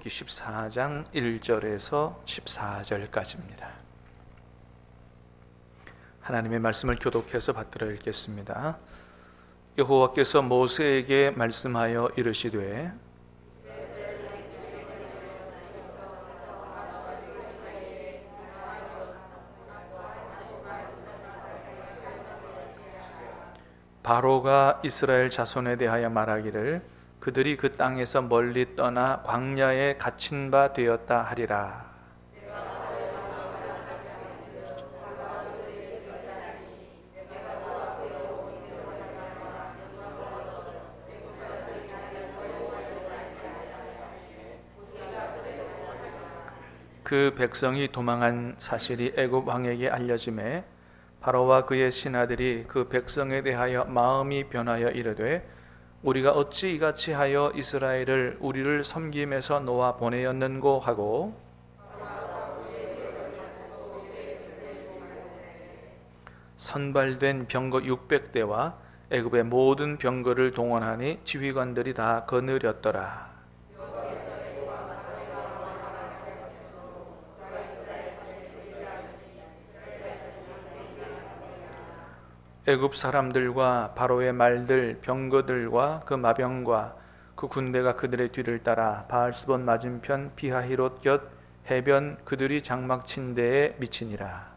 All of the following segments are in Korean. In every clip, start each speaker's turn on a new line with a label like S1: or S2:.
S1: 출애굽기 14장 1절에서 14절까지입니다. 하나님의 말씀을 교독해서 받들어 읽겠습니다. 여호와께서 모세에게 말씀하여 이르시되 바로가 이스라엘 자손에 대하여 말하기를 그들이 그 땅에서 멀리 떠나 광야에 갇힌 바 되었다 하리라. 그 백성이 도망한 사실이 애굽 왕에게 알려지매 바로와 그의 신하들이 그 백성에 대하여 마음이 변하여 이르되 우리가 어찌 이같이 하여 이스라엘을 우리를 섬김에서 놓아 보내었는고 하고 선발된 병거 600대와 애굽의 모든 병거를 동원하니 지휘관들이 다 거느렸더라. 애굽 사람들과 바로의 말들, 병거들과 그 마병과 그 군대가 그들의 뒤를 따라 바알스본 맞은편 비하히롯 곁 해변 그들이 장막 친 데에 미치니라.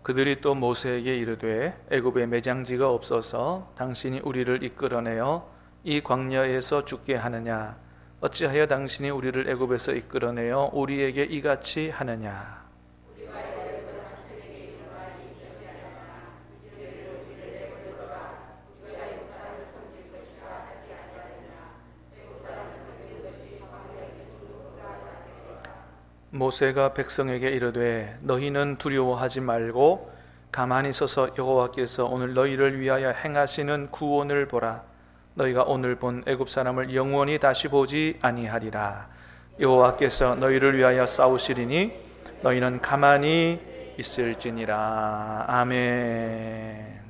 S1: 그들이 또 모세에게 이르되 애굽에 매장지가 없어서 당신이 우리를 이끌어내어 이 광야에서 죽게 하느냐? 어찌하여 당신이 우리를 애굽에서 이끌어내어 우리에게 이같이 하느냐? 모세가 백성에게 이르되 너희는 두려워하지 말고 가만히 서서 여호와께서 오늘 너희를 위하여 행하시는 구원을 보라. 너희가 오늘 본 애굽 사람을 영원히 다시 보지 아니하리라. 여호와께서 너희를 위하여 싸우시리니 너희는 가만히 있을지니라. 아멘.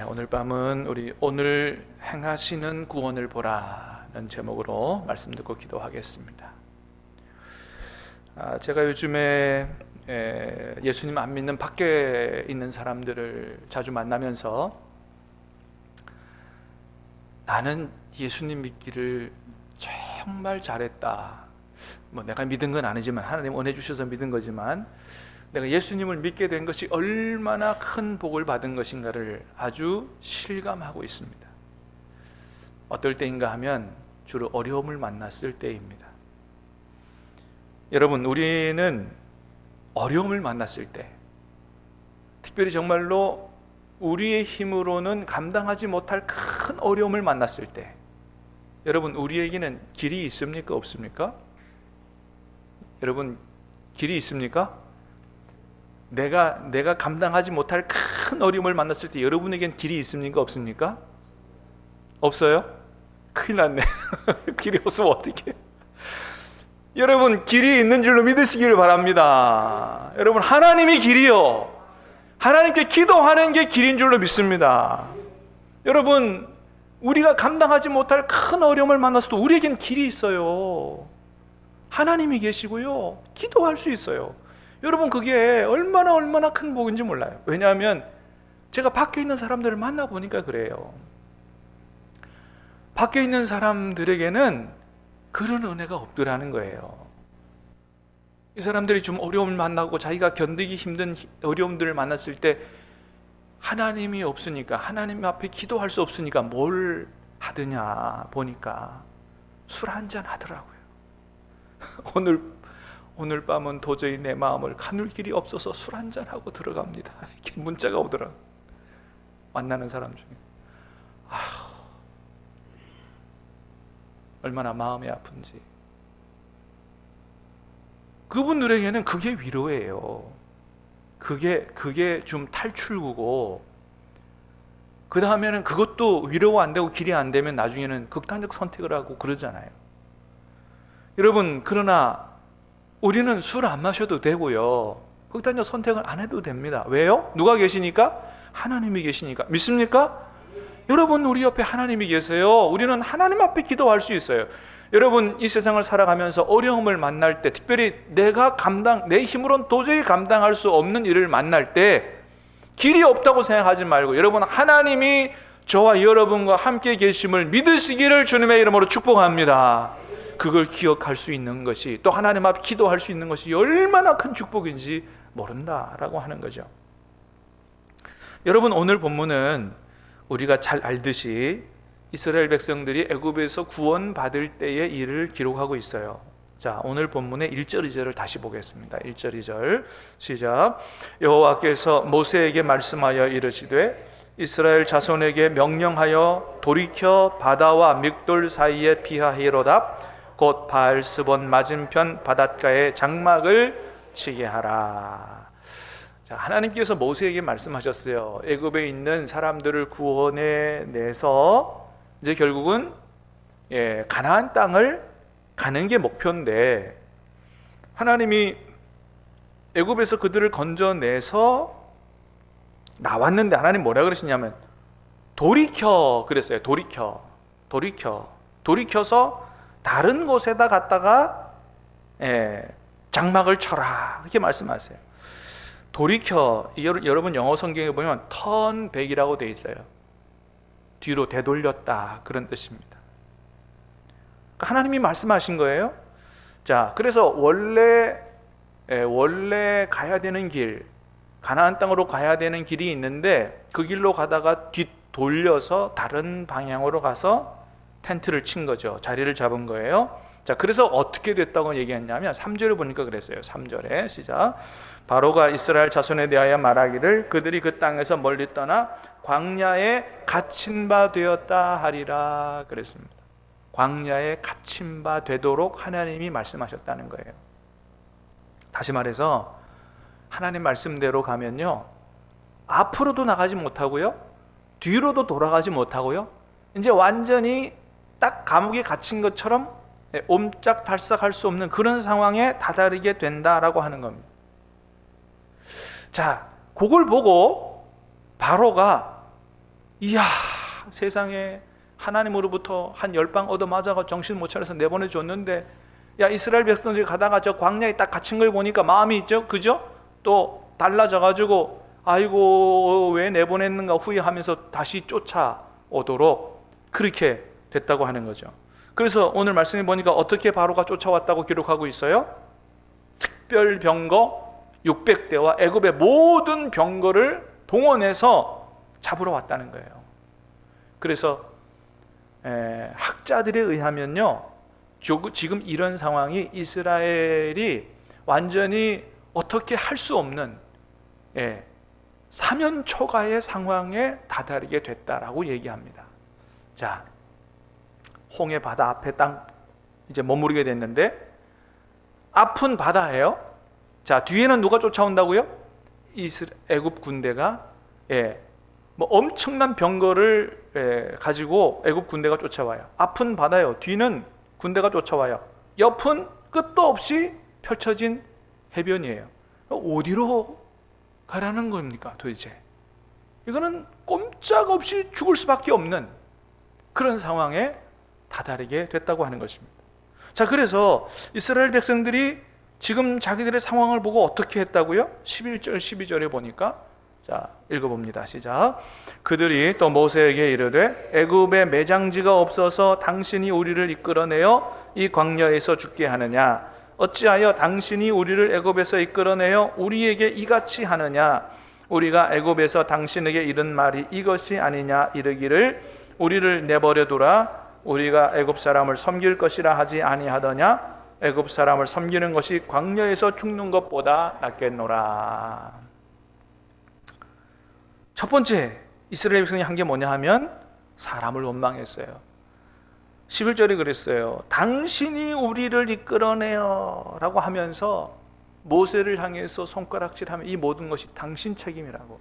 S1: 오늘 밤은 우리 오늘 행하시는 구원을 보라는 제목으로 말씀 듣고 기도하겠습니다. 제가 요즘에 예수님 안 믿는 밖에 있는 사람들을 자주 만나면서 나는 예수님 믿기를 정말 잘했다. 내가 믿은 건 아니지만 하나님 은혜 주셔서 믿은 거지만 내가 예수님을 믿게 된 것이 얼마나 큰 복을 받은 것인가를 아주 실감하고 있습니다. 어떨 때인가 하면 주로 어려움을 만났을 때입니다. 여러분, 우리는 어려움을 만났을 때, 특별히 정말로 우리의 힘으로는 감당하지 못할 큰 어려움을 만났을 때, 여러분, 우리에게는 길이 있습니까? 없습니까? 여러분, 길이 있습니까? 내가 감당하지 못할 큰 어려움을 만났을 때 여러분에겐 길이 있습니까? 없습니까? 없어요? 큰일 났네. 길이 없으면 어떡해? 여러분, 길이 있는 줄로 믿으시기를 바랍니다. 여러분, 하나님이 길이요, 하나님께 기도하는 게 길인 줄로 믿습니다. 여러분, 우리가 감당하지 못할 큰 어려움을 만났어도 우리에겐 길이 있어요. 하나님이 계시고요, 기도할 수 있어요. 여러분, 그게 얼마나 큰 복인지 몰라요. 왜냐하면 제가 밖에 있는 사람들을 만나보니까 그래요. 밖에 있는 사람들에게는 그런 은혜가 없더라는 거예요. 이 사람들이 좀 어려움을 만나고 자기가 견디기 힘든 어려움들을 만났을 때 하나님이 없으니까, 하나님 앞에 기도할 수 없으니까 뭘 하더냐 보니까 술 한잔 하더라고요. 오늘 밤은 도저히 내 마음을 가눌 길이 없어서 술 한잔 하고 들어갑니다. 이렇게 문자가 오더라고요. 만나는 사람 중에. 얼마나 마음이 아픈지. 그분들에게는 그게 위로예요. 그게 좀 탈출구고, 그 다음에는 그것도 위로가 안 되고 길이 안 되면 나중에는 극단적 선택을 하고 그러잖아요. 여러분, 그러나 우리는 술 안 마셔도 되고요, 극단적 선택을 안 해도 됩니다. 왜요? 누가 계시니까? 하나님이 계시니까. 믿습니까? 여러분, 우리 옆에 하나님이 계세요. 우리는 하나님 앞에 기도할 수 있어요. 여러분, 이 세상을 살아가면서 어려움을 만날 때, 특별히 내 힘으로는 도저히 감당할 수 없는 일을 만날 때 길이 없다고 생각하지 말고, 여러분, 하나님이 저와 여러분과 함께 계심을 믿으시기를 주님의 이름으로 축복합니다. 그걸 기억할 수 있는 것이, 또 하나님 앞에 기도할 수 있는 것이 얼마나 큰 축복인지 모른다라고 하는 거죠. 여러분, 오늘 본문은 우리가 잘 알듯이 이스라엘 백성들이 애굽에서 구원받을 때의 일을 기록하고 있어요. 자, 오늘 본문의 1절 2절을 다시 보겠습니다. 1절 2절 시작. 여호와께서 모세에게 말씀하여 이르시되 이스라엘 자손에게 명령하여 돌이켜 바다와 믹돌 사이에 피하히로다. 곧 바알스본 맞은편 바닷가에 장막을 치게 하라. 자, 하나님께서 모세에게 말씀하셨어요. 애굽에 있는 사람들을 구원해 내서 이제 결국은 가나안 땅을 가는 게 목표인데, 하나님이 애굽에서 그들을 건져내서 나왔는데 하나님 뭐라 그러시냐면 돌이켜 그랬어요. 돌이켜서 다른 곳에다 갔다가 장막을 쳐라, 이렇게 말씀하세요. 돌이켜, 여러분 영어 성경에 보면 turn back이라고 되어 있어요. 뒤로 되돌렸다, 그런 뜻입니다. 하나님이 말씀하신 거예요. 자, 그래서 원래 가야 되는 길, 가나안 땅으로 가야 되는 길이 있는데 그 길로 가다가 뒤돌려서 다른 방향으로 가서 텐트를 친 거죠. 자리를 잡은 거예요. 자, 그래서 어떻게 됐다고 얘기했냐면 3절을 보니까 그랬어요. 3절에 시작. 바로가 이스라엘 자손에 대하여 말하기를 그들이 그 땅에서 멀리 떠나 광야에 갇힌 바 되었다 하리라 그랬습니다. 광야에 갇힌 바 되도록 하나님이 말씀하셨다는 거예요. 다시 말해서 하나님 말씀대로 가면요, 앞으로도 나가지 못하고요, 뒤로도 돌아가지 못하고요, 이제 완전히 딱 감옥에 갇힌 것처럼 옴짝달싹할 수 없는 그런 상황에 다다르게 된다라고 하는 겁니다. 자, 그걸 보고 바로가 이야, 세상에 하나님으로부터 한 10방 얻어맞아가 정신 못 차려서 내보내줬는데, 야, 이스라엘 백성들이 가다가 저 광야에 딱 갇힌 걸 보니까 마음이 있죠, 그죠? 또 달라져가지고 아이고 왜 내보냈는가 후회하면서 다시 쫓아오도록 그렇게 됐다고 하는 거죠. 그래서 오늘 말씀해 보니까 어떻게 바로가 쫓아왔다고 기록하고 있어요? 특별 병거 600대와 애굽의 모든 병거를 동원해서 잡으러 왔다는 거예요. 그래서 학자들에 의하면요, 지금 이런 상황이 이스라엘이 완전히 어떻게 할 수 없는 사면초가의 상황에 다다르게 됐다라고 얘기합니다. 자, 홍해 바다 앞에 딱 이제 머무르게 됐는데 앞은 바다예요. 자, 뒤에는 누가 쫓아온다고요? 애굽 군대가 뭐 엄청난 병거를 가지고 애굽 군대가 쫓아와요. 앞은 바다예요. 뒤는 군대가 쫓아와요. 옆은 끝도 없이 펼쳐진 해변이에요. 어디로 가라는 겁니까 도대체? 이거는 꼼짝없이 죽을 수밖에 없는 그런 상황에 다다르게 됐다고 하는 것입니다. 자, 그래서 이스라엘 백성들이 지금 자기들의 상황을 보고 어떻게 했다고요? 11절 12절에 보니까, 자, 읽어봅니다. 시작. 그들이 또 모세에게 이르되 애굽에 매장지가 없어서 당신이 우리를 이끌어내어 이 광야에서 죽게 하느냐? 어찌하여 당신이 우리를 애굽에서 이끌어내어 우리에게 이같이 하느냐? 우리가 애굽에서 당신에게 이른 말이 이것이 아니냐? 이르기를 우리를 내버려 두라. 우리가 애굽 사람을 섬길 것이라 하지 아니하더냐? 애굽 사람을 섬기는 것이 광야에서 죽는 것보다 낫겠노라. 첫 번째 이스라엘 백성이 한 게 뭐냐 하면 사람을 원망했어요. 11절에 그랬어요. 당신이 우리를 이끌어내요 라고 하면서 모세를 향해서 손가락질하면 이 모든 것이 당신 책임이라고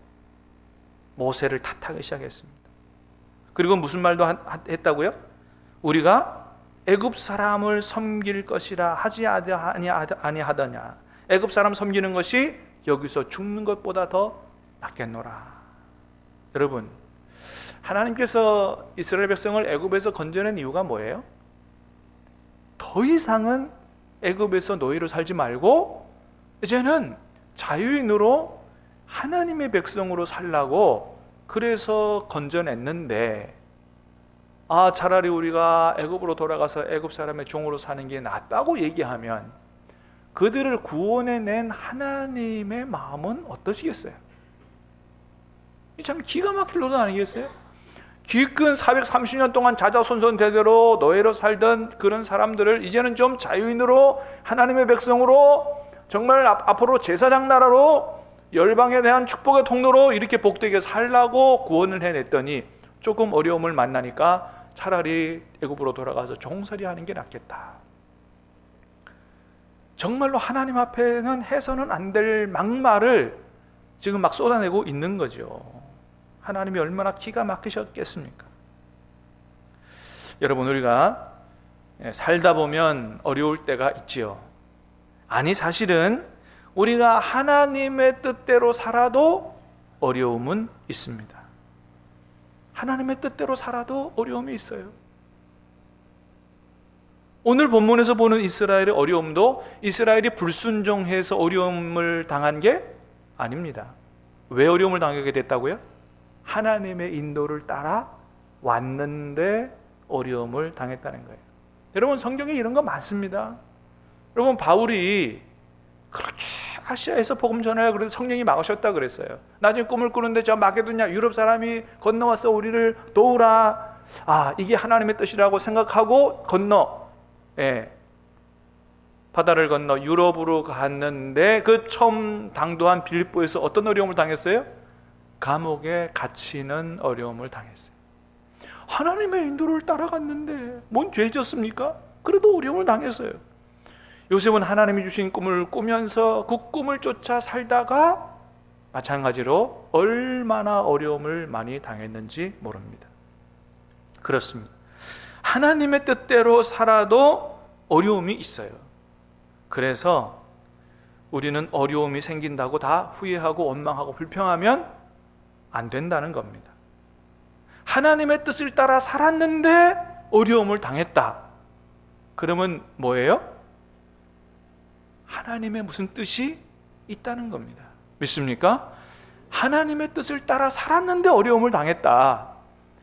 S1: 모세를 탓하기 시작했습니다. 그리고 무슨 말도 했다고요? 우리가 애굽 사람을 섬길 것이라 하지 아니하더냐? 애굽 사람 섬기는 것이 여기서 죽는 것보다 더 낫겠노라. 여러분, 하나님께서 이스라엘 백성을 애굽에서 건져낸 이유가 뭐예요? 더 이상은 애굽에서 노예로 살지 말고 이제는 자유인으로 하나님의 백성으로 살라고 그래서 건져냈는데, 차라리 우리가 애굽으로 돌아가서 애굽 사람의 종으로 사는 게 낫다고 얘기하면 그들을 구원해낸 하나님의 마음은 어떠시겠어요? 참 기가 막힐 노릇 아니겠어요? 기근 430년 동안 자자손손 대대로 노예로 살던 그런 사람들을 이제는 좀 자유인으로 하나님의 백성으로 정말 앞으로 제사장 나라로 열방에 대한 축복의 통로로 이렇게 복되게 살라고 구원을 해냈더니 조금 어려움을 만나니까 차라리 애굽으로 돌아가서 종살이 하는 게 낫겠다. 정말로 하나님 앞에는 해서는 안 될 막말을 지금 막 쏟아내고 있는 거죠. 하나님이 얼마나 기가 막히셨겠습니까? 여러분, 우리가 살다 보면 어려울 때가 있지요. 아니, 사실은 우리가 하나님의 뜻대로 살아도 어려움은 있습니다. 하나님의 뜻대로 살아도 어려움이 있어요. 오늘 본문에서 보는 이스라엘의 어려움도 이스라엘이 불순종해서 어려움을 당한 게 아닙니다. 왜 어려움을 당하게 됐다고요? 하나님의 인도를 따라 왔는데 어려움을 당했다는 거예요. 여러분, 성경에 이런 거 많습니다. 여러분, 바울이 그렇게 아시아에서 복음 전하려 그래도 성령이 막으셨다 그랬어요. 나중에 꿈을 꾸는데 저 마게도냐 유럽 사람이 건너와서 우리를 도우라. 이게 하나님의 뜻이라고 생각하고 바다를 건너 유럽으로 갔는데 그 처음 당도한 빌립보에서 어떤 어려움을 당했어요? 감옥에 갇히는 어려움을 당했어요. 하나님의 인도를 따라갔는데 뭔 죄 졌습니까? 그래도 어려움을 당했어요. 요셉은 하나님이 주신 꿈을 꾸면서 그 꿈을 쫓아 살다가 마찬가지로 얼마나 어려움을 많이 당했는지 모릅니다. 그렇습니다. 하나님의 뜻대로 살아도 어려움이 있어요. 그래서 우리는 어려움이 생긴다고 다 후회하고 원망하고 불평하면 안 된다는 겁니다. 하나님의 뜻을 따라 살았는데 어려움을 당했다. 그러면 뭐예요? 하나님의 무슨 뜻이 있다는 겁니다. 믿습니까? 하나님의 뜻을 따라 살았는데 어려움을 당했다.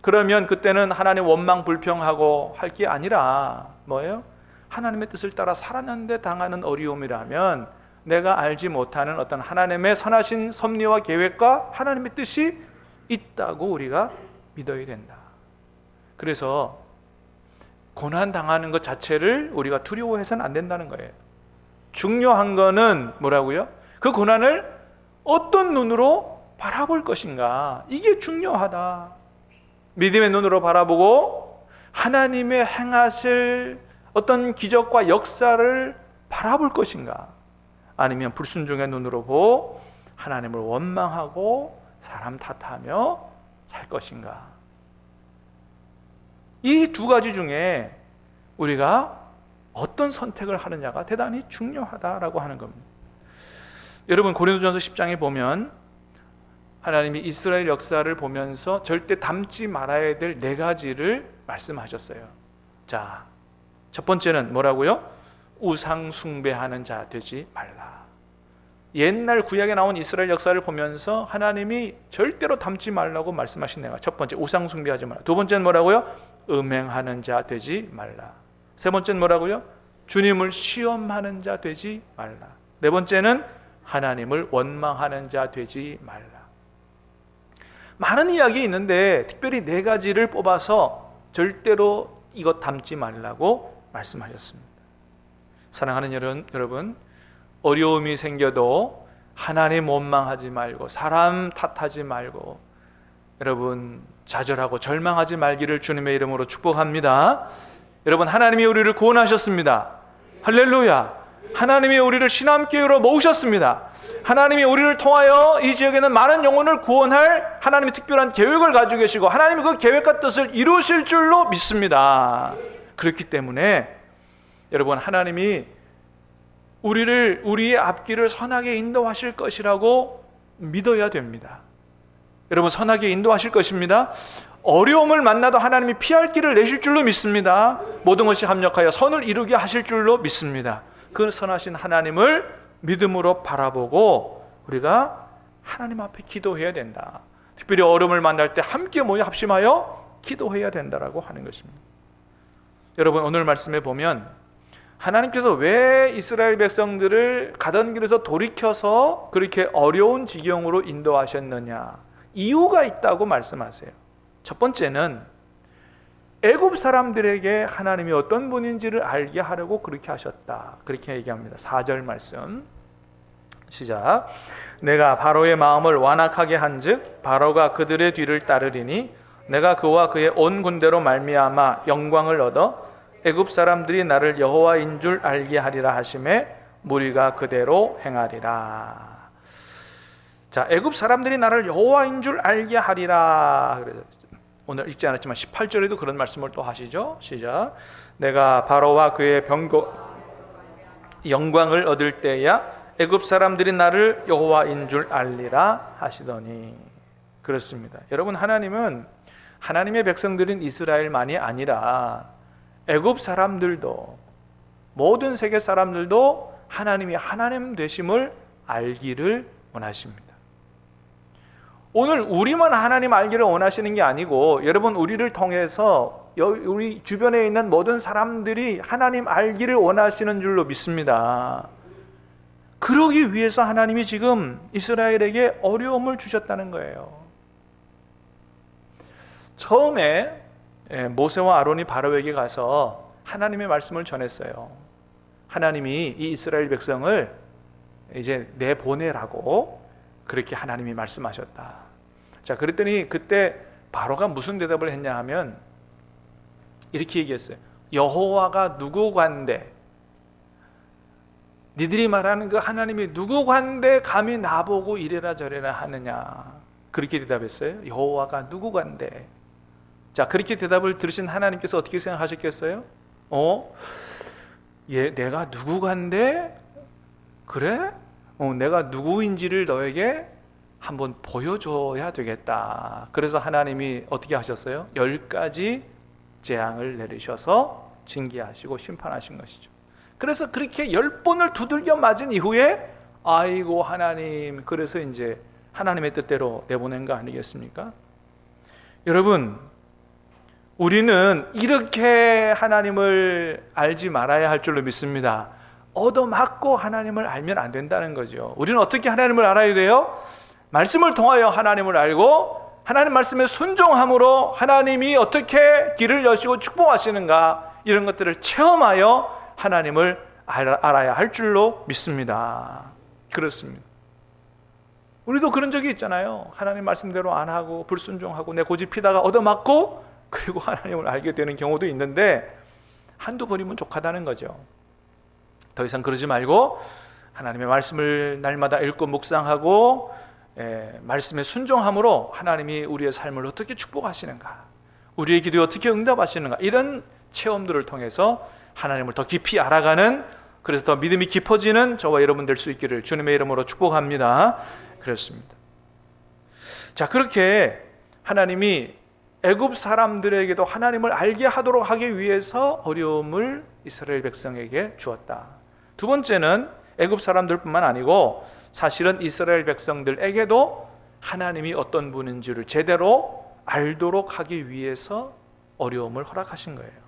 S1: 그러면 그때는 하나님 원망 불평하고 할 게 아니라 뭐예요? 하나님의 뜻을 따라 살았는데 당하는 어려움이라면 내가 알지 못하는 어떤 하나님의 선하신 섭리와 계획과 하나님의 뜻이 있다고 우리가 믿어야 된다. 그래서 고난 당하는 것 자체를 우리가 두려워해서는 안 된다는 거예요. 중요한 거는 뭐라고요? 그 고난을 어떤 눈으로 바라볼 것인가, 이게 중요하다. 믿음의 눈으로 바라보고 하나님의 행하실 어떤 기적과 역사를 바라볼 것인가, 아니면 불순종의 눈으로 보고 하나님을 원망하고 사람 탓하며 살 것인가. 이 두 가지 중에 우리가 어떤 선택을 하느냐가 대단히 중요하다라고 하는 겁니다. 여러분, 고린도전서 10장에 보면 하나님이 이스라엘 역사를 보면서 절대 닮지 말아야 될 4가지를 말씀하셨어요. 자, 첫 번째는 뭐라고요? 우상 숭배하는 자 되지 말라. 옛날 구약에 나온 이스라엘 역사를 보면서 하나님이 절대로 닮지 말라고 말씀하신 내가 첫 번째, 우상 숭배하지 말라. 두 번째는 뭐라고요? 음행하는 자 되지 말라. 세 번째는 뭐라고요? 주님을 시험하는 자 되지 말라. 네 번째는 하나님을 원망하는 자 되지 말라. 많은 이야기 있는데 특별히 4가지를 뽑아서 절대로 이것 닮지 말라고 말씀하셨습니다. 사랑하는 여러분, 어려움이 생겨도 하나님 원망하지 말고 사람 탓하지 말고 여러분 좌절하고 절망하지 말기를 주님의 이름으로 축복합니다. 여러분, 하나님이 우리를 구원하셨습니다. 할렐루야. 하나님이 우리를 신함교회로 모으셨습니다. 하나님이 우리를 통하여 이 지역에는 많은 영혼을 구원할 하나님의 특별한 계획을 가지고 계시고 하나님이 그 계획과 뜻을 이루실 줄로 믿습니다. 그렇기 때문에 여러분, 하나님이 우리의 앞길을 선하게 인도하실 것이라고 믿어야 됩니다. 여러분, 선하게 인도하실 것입니다. 어려움을 만나도 하나님이 피할 길을 내실 줄로 믿습니다. 모든 것이 합력하여 선을 이루게 하실 줄로 믿습니다. 그 선하신 하나님을 믿음으로 바라보고 우리가 하나님 앞에 기도해야 된다. 특별히 어려움을 만날 때 함께 모여 합심하여 기도해야 된다라고 하는 것입니다. 여러분, 오늘 말씀에 보면 하나님께서 왜 이스라엘 백성들을 가던 길에서 돌이켜서 그렇게 어려운 지경으로 인도하셨느냐, 이유가 있다고 말씀하세요. 첫 번째는 애굽 사람들에게 하나님이 어떤 분인지를 알게 하려고 그렇게 하셨다, 그렇게 얘기합니다. 4절 말씀 시작. 내가 바로의 마음을 완악하게 한즉 바로가 그들의 뒤를 따르리니 내가 그와 그의 온 군대로 말미암아 영광을 얻어 애굽 사람들이 나를 여호와인 줄 알게 하리라 하심에 무리가 그대로 행하리라. 자, 애굽 사람들이 나를 여호와인 줄 알게 하리라. 오늘 읽지 않았지만 18절에도 그런 말씀을 또 하시죠. 시작. 내가 바로와 그의 영광을 얻을 때야 애굽 사람들이 나를 여호와인 줄 알리라 하시더니. 그렇습니다. 여러분, 하나님은 하나님의 백성들인 이스라엘만이 아니라 애굽 사람들도, 모든 세계 사람들도 하나님이 하나님 되심을 알기를 원하십니다. 오늘 우리만 하나님 알기를 원하시는 게 아니고, 여러분, 우리를 통해서 우리 주변에 있는 모든 사람들이 하나님 알기를 원하시는 줄로 믿습니다. 그러기 위해서 하나님이 지금 이스라엘에게 어려움을 주셨다는 거예요. 처음에 모세와 아론이 바로에게 가서 하나님의 말씀을 전했어요. 하나님이 이 이스라엘 백성을 이제 내보내라고 그렇게 하나님이 말씀하셨다. 자, 그랬더니 그때 바로가 무슨 대답을 했냐 하면 이렇게 얘기했어요. 여호와가 누구 관대, 니들이 말하는 그 하나님이 누구 관대 감히 나보고 이래라 저래라 하느냐, 그렇게 대답했어요. 여호와가 누구 관대. 자, 그렇게 대답을 들으신 하나님께서 어떻게 생각하셨겠어요? 내가 누구 관대? 그래? 내가 누구인지를 너에게 한번 보여줘야 되겠다. 그래서 하나님이 어떻게 하셨어요? 10가지 재앙을 내리셔서 징계하시고 심판하신 것이죠. 그래서 그렇게 10번을 두들겨 맞은 이후에 아이고 하나님, 그래서 이제 하나님의 뜻대로 내보낸 거 아니겠습니까? 여러분, 우리는 이렇게 하나님을 알지 말아야 할 줄로 믿습니다. 얻어맞고 하나님을 알면 안 된다는 거죠. 우리는 어떻게 하나님을 알아야 돼요? 말씀을 통하여 하나님을 알고 하나님 말씀에 순종함으로 하나님이 어떻게 길을 여시고 축복하시는가, 이런 것들을 체험하여 하나님을 알아야 할 줄로 믿습니다. 그렇습니다. 우리도 그런 적이 있잖아요. 하나님 말씀대로 안 하고 불순종하고 내 고집 피다가 얻어맞고 그리고 하나님을 알게 되는 경우도 있는데, 한두 번이면 족하다는 거죠. 더 이상 그러지 말고 하나님의 말씀을 날마다 읽고 묵상하고 말씀에 순종함으로 하나님이 우리의 삶을 어떻게 축복하시는가, 우리의 기도에 어떻게 응답하시는가, 이런 체험들을 통해서 하나님을 더 깊이 알아가는, 그래서 더 믿음이 깊어지는 저와 여러분 될 수 있기를 주님의 이름으로 축복합니다. 그렇습니다. 자, 그렇게 하나님이 애굽 사람들에게도 하나님을 알게 하도록 하기 위해서 어려움을 이스라엘 백성에게 주었다. 두 번째는 애굽 사람들뿐만 아니고 사실은 이스라엘 백성들에게도 하나님이 어떤 분인지를 제대로 알도록 하기 위해서 어려움을 허락하신 거예요.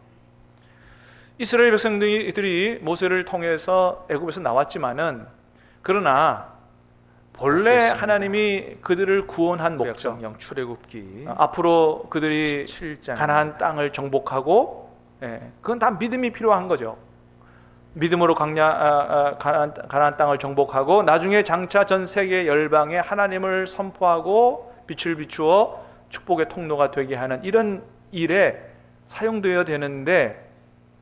S1: 이스라엘 백성들이 모세를 통해서 애굽에서 나왔지만은, 그러나 본래 하나님이 그들을 구원한 목적, 출애굽기 앞으로 그들이 17장 가나안 땅을 정복하고, 그건 다 믿음이 필요한 거죠. 믿음으로 가나안 땅을 정복하고 나중에 장차 전 세계 열방에 하나님을 선포하고 빛을 비추어 축복의 통로가 되게 하는 이런 일에 사용되어야 되는데,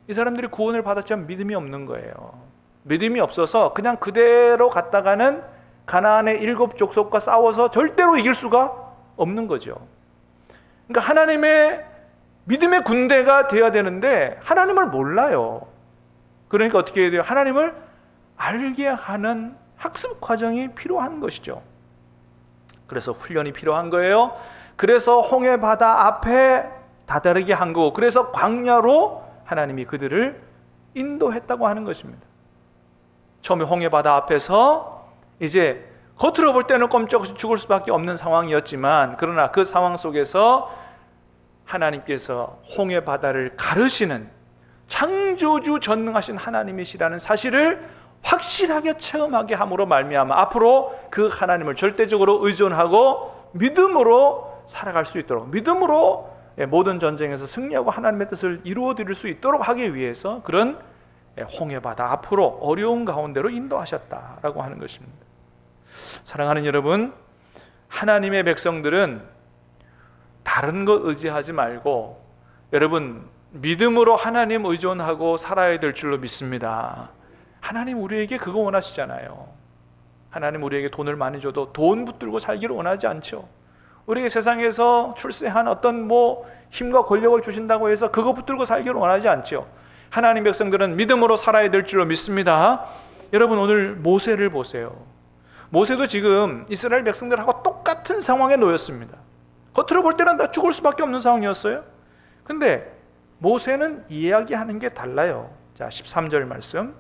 S1: 이 사람들이 구원을 받았지만 믿음이 없는 거예요. 믿음이 없어서 그냥 그대로 갔다가는 가나안의 7 족속과 싸워서 절대로 이길 수가 없는 거죠. 그러니까 하나님의 믿음의 군대가 되어야 되는데 하나님을 몰라요. 그러니까 어떻게 해야 돼요? 하나님을 알게 하는 학습 과정이 필요한 것이죠. 그래서 훈련이 필요한 거예요. 그래서 홍해 바다 앞에 다다르게 한 거고, 그래서 광야로 하나님이 그들을 인도했다고 하는 것입니다. 처음에 홍해 바다 앞에서 이제 겉으로 볼 때는 꼼짝없이 죽을 수밖에 없는 상황이었지만, 그러나 그 상황 속에서 하나님께서 홍해 바다를 가르시는 창조주 전능하신 하나님이시라는 사실을 확실하게 체험하게 함으로 말미암아 앞으로 그 하나님을 절대적으로 의존하고 믿음으로 살아갈 수 있도록, 믿음으로 모든 전쟁에서 승리하고 하나님의 뜻을 이루어 드릴 수 있도록 하기 위해서 그런 홍해 바다 앞으로 어려운 가운데로 인도하셨다라고 하는 것입니다. 사랑하는 여러분, 하나님의 백성들은 다른 것 의지하지 말고 여러분 믿음으로 하나님 의존하고 살아야 될 줄로 믿습니다. 하나님 우리에게 그거 원하시잖아요. 하나님 우리에게 돈을 많이 줘도 돈 붙들고 살기를 원하지 않죠. 우리에게 세상에서 출세한 어떤 힘과 권력을 주신다고 해서 그거 붙들고 살기를 원하지 않죠. 하나님 백성들은 믿음으로 살아야 될 줄로 믿습니다. 여러분 오늘 모세를 보세요. 모세도 지금 이스라엘 백성들하고 똑같은 상황에 놓였습니다. 겉으로 볼 때는 다 죽을 수밖에 없는 상황이었어요. 근데 모세는 이야기하는 게 달라요. 자, 13절 말씀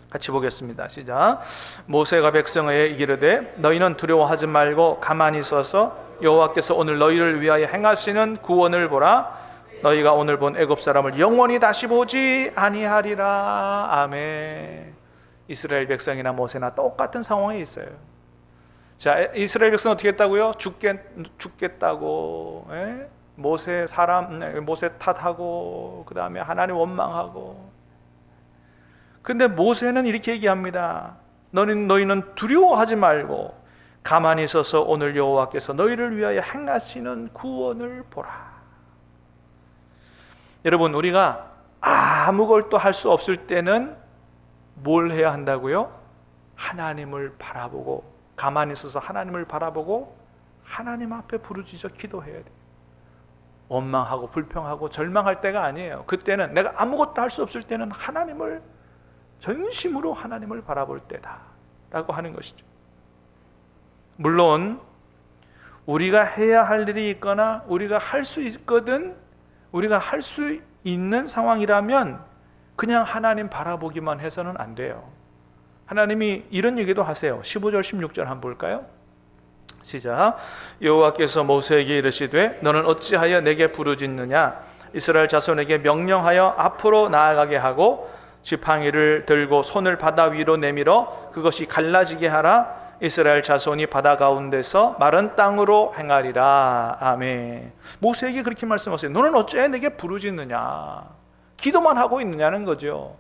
S1: 같이 보겠습니다. 시작. 모세가 백성에게 이르되 너희는 두려워하지 말고 가만히 서서 여호와께서 오늘 너희를 위하여 행하시는 구원을 보라. 너희가 오늘 본 애굽 사람을 영원히 다시 보지 아니하리라. 아멘. 이스라엘 백성이나 모세나 똑같은 상황에 있어요. 자, 이스라엘 백성은 어떻게 했다고요? 죽겠다고, 모세 탓하고, 그 다음에 하나님 원망하고. 근데 모세는 이렇게 얘기합니다. 너희는 두려워하지 말고 가만히 서서 오늘 여호와께서 너희를 위하여 행하시는 구원을 보라. 여러분, 우리가 아무것도 할 수 없을 때는 뭘 해야 한다고요? 하나님을 바라보고, 가만히 서서 하나님을 바라보고 하나님 앞에 부르짖어 기도해야 돼요. 원망하고 불평하고 절망할 때가 아니에요. 그때는 내가 아무것도 할 수 없을 때는 하나님을 전심으로 하나님을 바라볼 때다 라고 하는 것이죠. 물론 우리가 해야 할 일이 있거나 우리가 할 수 있거든, 우리가 할 수 있는 상황이라면 그냥 하나님 바라보기만 해서는 안 돼요. 하나님이 이런 얘기도 하세요. 15절 16절 한번 볼까요? 시작. 여호와께서 모세에게 이르시되 너는 어찌하여 내게 부르짖느냐? 이스라엘 자손에게 명령하여 앞으로 나아가게 하고 지팡이를 들고 손을 바다 위로 내밀어 그것이 갈라지게 하라. 이스라엘 자손이 바다 가운데서 마른 땅으로 행하리라. 아멘. 모세에게 그렇게 말씀하세요. 너는 어째 내게 부르짖느냐? 기도만 하고 있느냐는 거죠.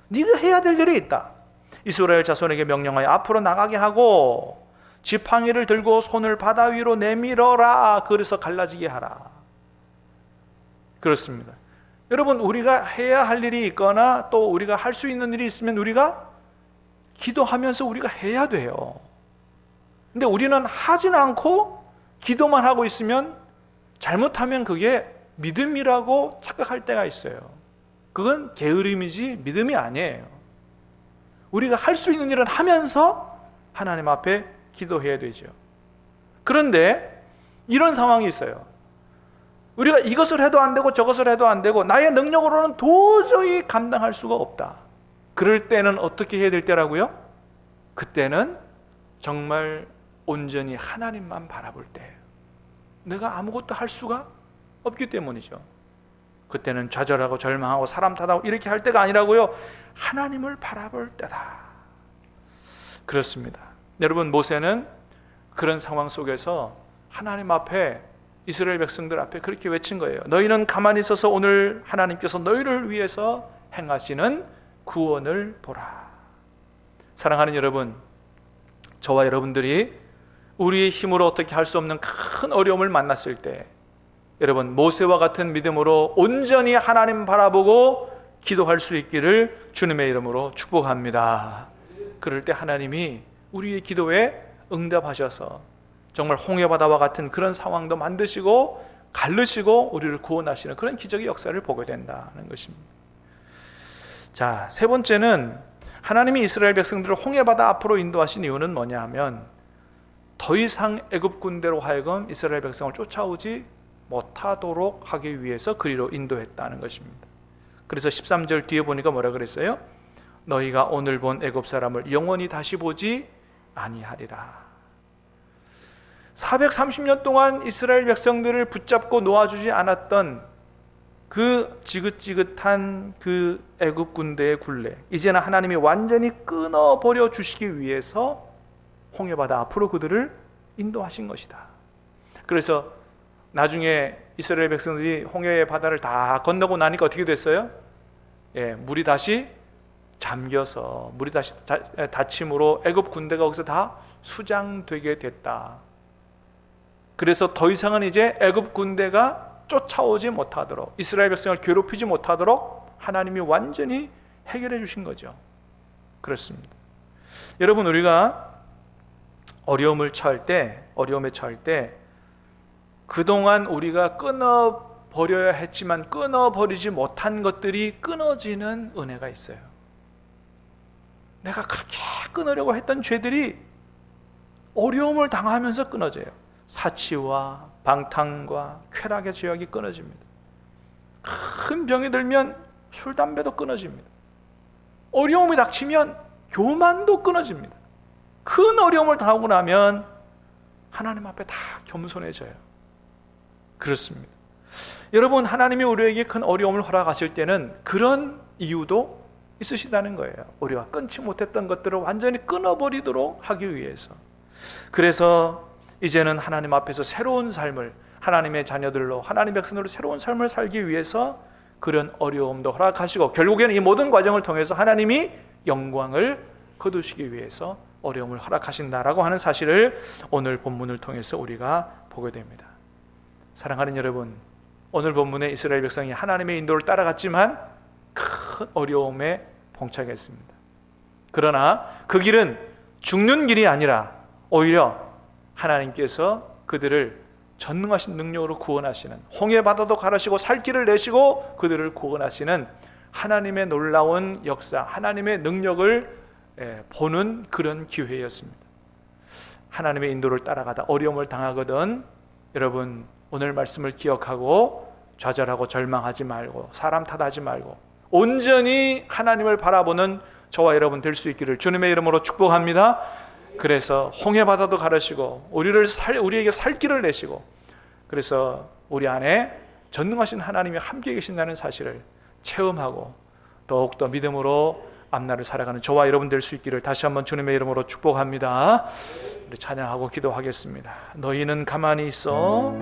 S1: 네가 해야 될 일이 있다. 이스라엘 자손에게 명령하여 앞으로 나가게 하고 지팡이를 들고 손을 바다 위로 내밀어라. 그래서 갈라지게 하라. 그렇습니다. 여러분, 우리가 해야 할 일이 있거나 또 우리가 할 수 있는 일이 있으면 우리가 기도하면서 우리가 해야 돼요. 근데 우리는 하진 않고 기도만 하고 있으면 잘못하면 그게 믿음이라고 착각할 때가 있어요. 그건 게으름이지 믿음이 아니에요. 우리가 할 수 있는 일은 하면서 하나님 앞에 기도해야 되죠. 그런데 이런 상황이 있어요. 우리가 이것을 해도 안 되고 저것을 해도 안 되고 나의 능력으로는 도저히 감당할 수가 없다. 그럴 때는 어떻게 해야 될 때라고요? 그때는 정말 온전히 하나님만 바라볼 때예요. 내가 아무것도 할 수가 없기 때문이죠. 그때는 좌절하고 절망하고 사람 탓하고 이렇게 할 때가 아니라고요. 하나님을 바라볼 때다. 그렇습니다. 여러분, 모세는 그런 상황 속에서 하나님 앞에, 이스라엘 백성들 앞에 그렇게 외친 거예요. 너희는 가만히 있어서 오늘 하나님께서 너희를 위해서 행하시는 구원을 보라. 사랑하는 여러분, 저와 여러분들이 우리의 힘으로 어떻게 할 수 없는 큰 어려움을 만났을 때 여러분, 모세와 같은 믿음으로 온전히 하나님 바라보고 기도할 수 있기를 주님의 이름으로 축복합니다. 그럴 때 하나님이 우리의 기도에 응답하셔서 정말 홍해바다와 같은 그런 상황도 만드시고 갈르시고 우리를 구원하시는 그런 기적의 역사를 보게 된다는 것입니다. 자, 세 번째는 하나님이 이스라엘 백성들을 홍해바다 앞으로 인도하신 이유는 뭐냐 하면 더 이상 애굽 군대로 하여금 이스라엘 백성을 쫓아오지 못하도록 하기 위해서 그리로 인도했다는 것입니다. 그래서 13절 뒤에 보니까 뭐라 그랬어요? 너희가 오늘 본 애굽 사람을 영원히 다시 보지 아니하리라. 430년 동안 이스라엘 백성들을 붙잡고 놓아주지 않았던 그 지긋지긋한 그 애굽 군대의 굴레, 이제는 하나님이 완전히 끊어버려 주시기 위해서 홍해바다 앞으로 그들을 인도하신 것이다. 그래서 나중에 이스라엘 백성들이 홍해의 바다를 다 건너고 나니까 어떻게 됐어요? 물이 다시 잠겨서, 물이 다시 닫힘으로 애굽 군대가 거기서 다 수장되게 됐다. 그래서 더 이상은 이제 애굽 군대가 쫓아오지 못하도록, 이스라엘 백성을 괴롭히지 못하도록 하나님이 완전히 해결해 주신 거죠. 그렇습니다. 여러분, 우리가 어려움에 처할 때 그동안 우리가 끊어버려야 했지만 끊어버리지 못한 것들이 끊어지는 은혜가 있어요. 내가 그렇게 끊으려고 했던 죄들이 어려움을 당하면서 끊어져요. 사치와 방탕과 쾌락의 죄악이 끊어집니다. 큰 병이 들면 술, 담배도 끊어집니다. 어려움이 닥치면 교만도 끊어집니다. 큰 어려움을 당하고 나면 하나님 앞에 다 겸손해져요. 그렇습니다. 여러분, 하나님이 우리에게 큰 어려움을 허락하실 때는 그런 이유도 있으시다는 거예요. 우리가 끊지 못했던 것들을 완전히 끊어버리도록 하기 위해서. 그래서 이제는 하나님 앞에서 새로운 삶을, 하나님의 자녀들로, 하나님의 백성들로 새로운 삶을 살기 위해서 그런 어려움도 허락하시고, 결국에는 이 모든 과정을 통해서 하나님이 영광을 거두시기 위해서 어려움을 허락하신다라고 하는 사실을 오늘 본문을 통해서 우리가 보게 됩니다. 사랑하는 여러분, 오늘 본문에 이스라엘 백성이 하나님의 인도를 따라갔지만 큰 어려움에 봉착했습니다. 그러나 그 길은 죽는 길이 아니라 오히려 하나님께서 그들을 전능하신 능력으로 구원하시는, 홍해바다도 가르시고 살 길을 내시고 그들을 구원하시는 하나님의 놀라운 역사, 하나님의 능력을 보는 그런 기회였습니다. 하나님의 인도를 따라가다 어려움을 당하거든 여러분, 오늘 말씀을 기억하고 좌절하고 절망하지 말고 사람 탓하지 말고 온전히 하나님을 바라보는 저와 여러분 될 수 있기를 주님의 이름으로 축복합니다. 그래서 홍해바다도 가르시고 우리에게 살 길을 내시고, 그래서 우리 안에 전능하신 하나님이 함께 계신다는 사실을 체험하고 더욱더 믿음으로 앞날을 살아가는 저와 여러분 될 수 있기를 다시 한번 주님의 이름으로 축복합니다. 우리 찬양하고 기도하겠습니다. 너희는 가만히 있어